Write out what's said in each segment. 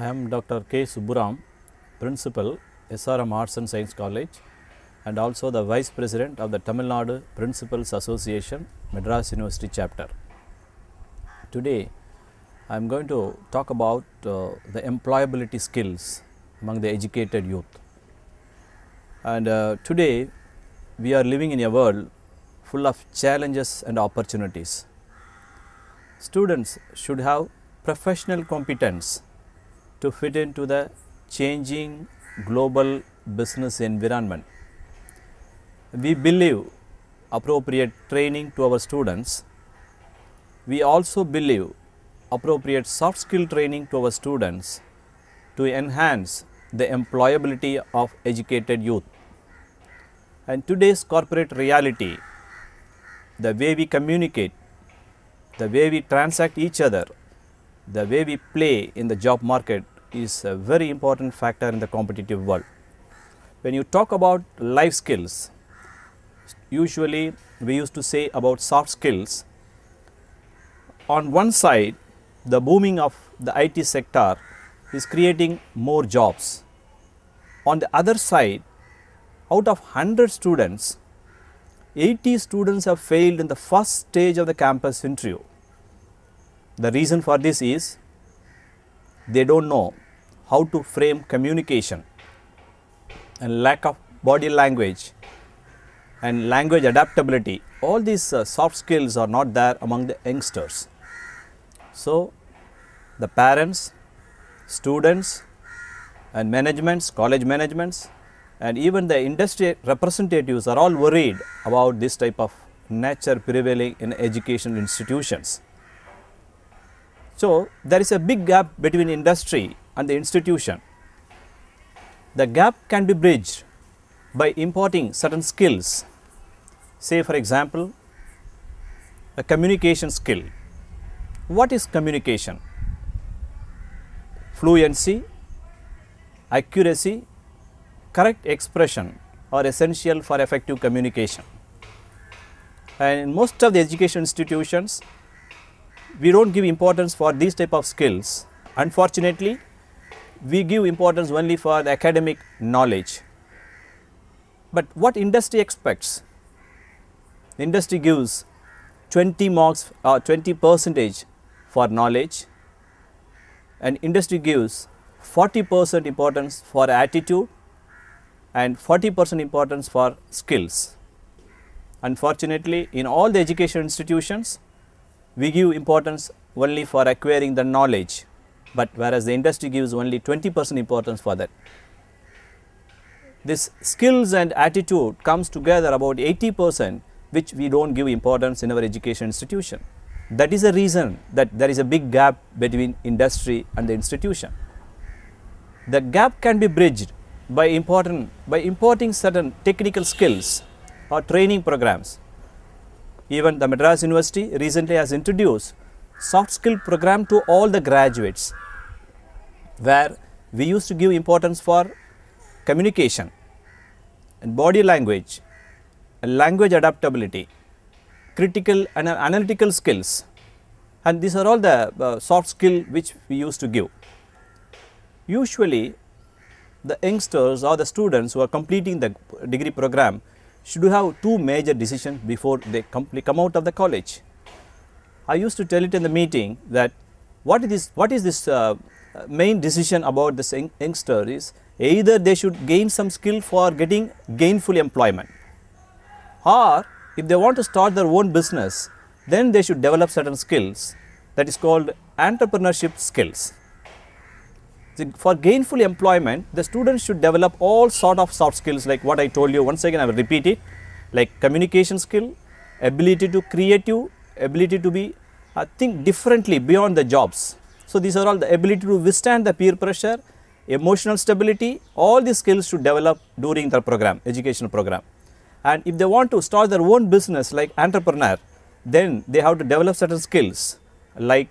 I am Dr. K. Subburam, Principal, SRM Arts and Science College, and also the Vice President of the Tamil Nadu Principals Association, Madras University Chapter. Today, I am going to talk about the employability skills among the educated youth. And today, we are living in a world full of challenges and opportunities. Students should have professional competence to fit into the changing global business environment. We believe appropriate training to our students. We also believe appropriate soft skill training to our students to enhance the employability of educated youth. And today's corporate reality, the way we communicate, the way we transact each other, the way we play in the job market is a very important factor in the competitive world. When you talk about life skills, usually we used to say about soft skills. On one side, the booming of the IT sector is creating more jobs. On the other side, out of 100 students, 80 students have failed in the first stage of the campus interview. The reason for this is they don't know how to frame communication, and lack of body language and language adaptability. All these soft skills are not there among the youngsters. So, the parents, students and managements, college managements and even the industry representatives are all worried about this type of nature prevailing in educational institutions. So, there is a big gap between industry and the institution. The gap can be bridged by importing certain skills. Say for example, a communication skill. What is communication? Fluency, accuracy, correct expression are essential for effective communication. And in most of the education institutions, we don't give importance for these type of skills. Unfortunately, we give importance only for the academic knowledge. But what industry expects? Industry gives 20 marks or 20% for knowledge, and industry gives 40% importance for attitude and 40% importance for skills. Unfortunately, in all the education institutions, we give importance only for acquiring the knowledge, but whereas the industry gives only 20% importance for that. This skills and attitude comes together about 80%, which we don't give importance in our education institution. That is the reason that there is a big gap between industry and the institution. The gap can be bridged by importing certain technical skills or training programs. Even the Madras University recently has introduced soft skill program to all the graduates, where we used to give importance for communication and body language and language adaptability, critical and analytical skills, and these are all the soft skill which we used to give. Usually, the youngsters or the students who are completing the degree program should have two major decisions before they come out of the college. I used to tell it in the meeting that what is this main decision about this youngster is either they should gain some skill for getting gainful employment, or if they want to start their own business, then they should develop certain skills that is called entrepreneurship skills. For gainful employment, the students should develop all sort of soft skills like what I told you. Once again I will repeat it, like communication skill, ability to creative, ability to be think differently beyond the jobs. So, these are all the ability to withstand the peer pressure, emotional stability, all these skills should develop during the program, educational program. And if they want to start their own business like entrepreneur, then they have to develop certain skills like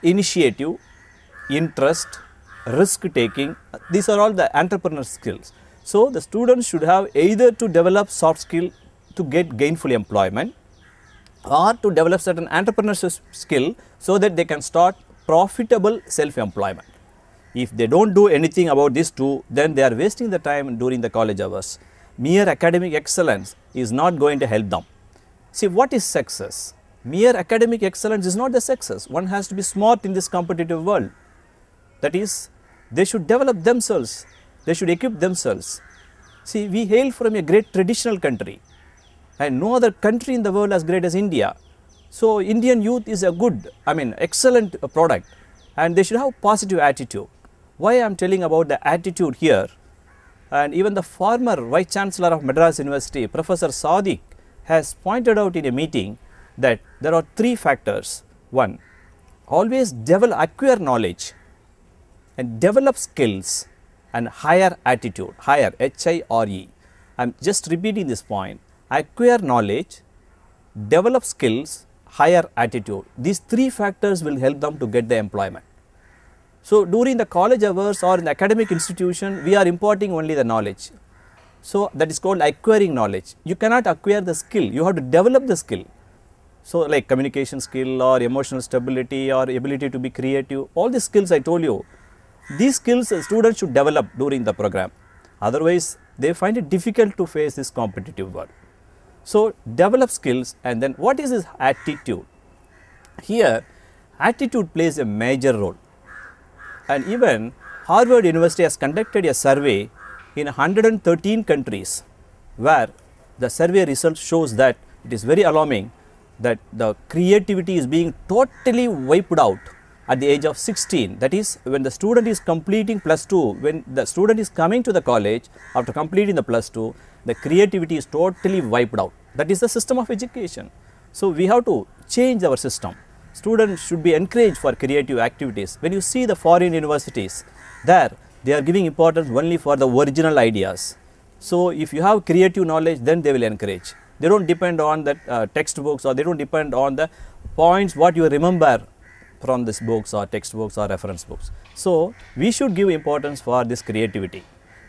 initiative, interest, risk taking. These are all the entrepreneur skills. So, the students should have either to develop soft skill to get gainful employment, or to develop certain entrepreneurship skill so that they can start profitable self-employment. If they don't do anything about these two, then they are wasting the time during the college hours. Mere academic excellence is not going to help them. See, what is success? Mere academic excellence is not the success. One has to be smart in this competitive world. That is, they should develop themselves, they should equip themselves. See, we hail from a great traditional country, and no other country in the world as great as India. So, Indian youth is a good, excellent product, and they should have positive attitude. Why I am telling about the attitude here, and even the former Vice Chancellor of Madras University, Professor Sadiq, has pointed out in a meeting that there are three factors. One, always acquire knowledge and develop skills and higher attitude, higher, H-I-R-E. I am just repeating this point. Acquire knowledge, develop skills, higher attitude. These three factors will help them to get the employment. So, during the college hours or in the academic institution, we are imparting only the knowledge. So, that is called acquiring knowledge. You cannot acquire the skill, you have to develop the skill. So, like communication skill or emotional stability or ability to be creative, all these skills I told you, these skills students should develop during the program. Otherwise, they find it difficult to face this competitive world. So, develop skills, and then what is this attitude? Here, attitude plays a major role. And even Harvard University has conducted a survey in 113 countries, where the survey result shows that it is very alarming that the creativity is being totally wiped out at the age of 16. That is, when the student is completing +2, when the student is coming to the college after completing the +2, the creativity is totally wiped out. That is the system of education. So, we have to change our system. Students should be encouraged for creative activities. When you see the foreign universities, there they are giving importance only for the original ideas. So, if you have creative knowledge, then they will encourage. They do not depend on the textbooks, or they do not depend on the points what you remember from these books or textbooks or reference books. So, we should give importance for this creativity.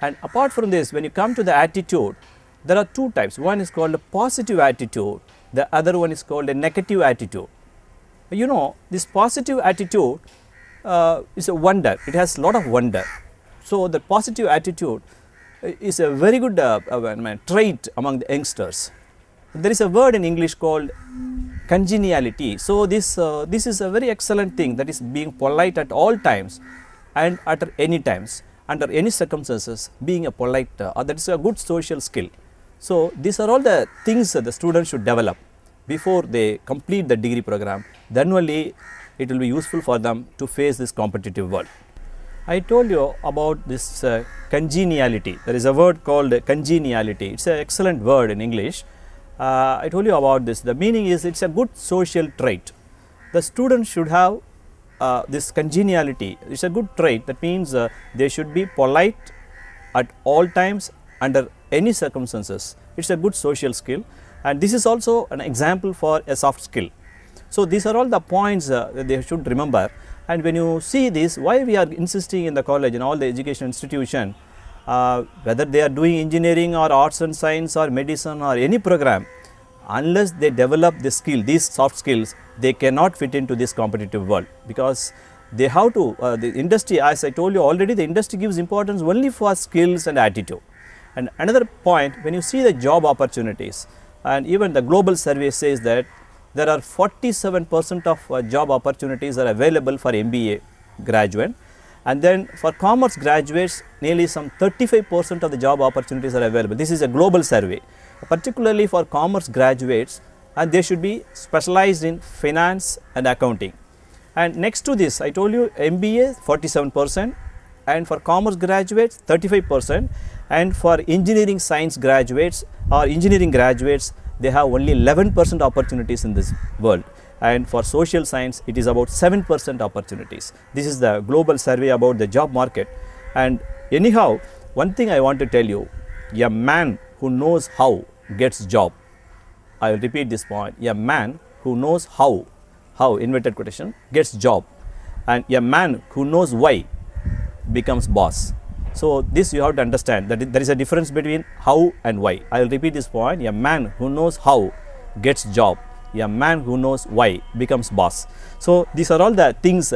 And apart from this, when you come to the attitude, there are two types. One is called a positive attitude, the other one is called a negative attitude. You know, this positive attitude is a wonder, it has a lot of wonder. So, the positive attitude is a very good trait among the youngsters. There is a word in English called congeniality. So, this is a very excellent thing, that is being polite at all times and at any times, under any circumstances, being a polite, that is a good social skill. So, these are all the things that the students should develop before they complete the degree program. Then only it will be useful for them to face this competitive world. I told you about this congeniality. There is a word called congeniality. It is an excellent word in English. I told you about this. The meaning is it is a good social trait. The students should have this congeniality. It is a good trait. That means they should be polite at all times under any circumstances. It is a good social skill, and this is also an example for a soft skill. So, these are all the points that they should remember. And when you see this, why we are insisting in the college and all the education institution, whether they are doing engineering or arts and science or medicine or any program, unless they develop this skill, these soft skills, they cannot fit into this competitive world, because they have to, the industry, as I told you already, the industry gives importance only for skills and attitude. And another point, when you see the job opportunities, and even the global survey says that there are 47% of job opportunities are available for MBA graduate, and then for commerce graduates nearly some 35% of the job opportunities are available. This is a global survey, particularly for commerce graduates, and they should be specialized in finance and accounting. And next to this, I told you MBA 47%, and for commerce graduates 35%, and for engineering science graduates or engineering graduates, they have only 11% opportunities in this world, and for social science it is about 7% opportunities. This is the global survey about the job market. And anyhow, one thing I want to tell you, a man who knows how gets job. I will repeat this point, a man who knows how inverted quotation, gets job, and a man who knows why becomes boss. So, this you have to understand that there is a difference between how and why. I will repeat this point, a man who knows how gets job, a man who knows why becomes boss. So, these are all the things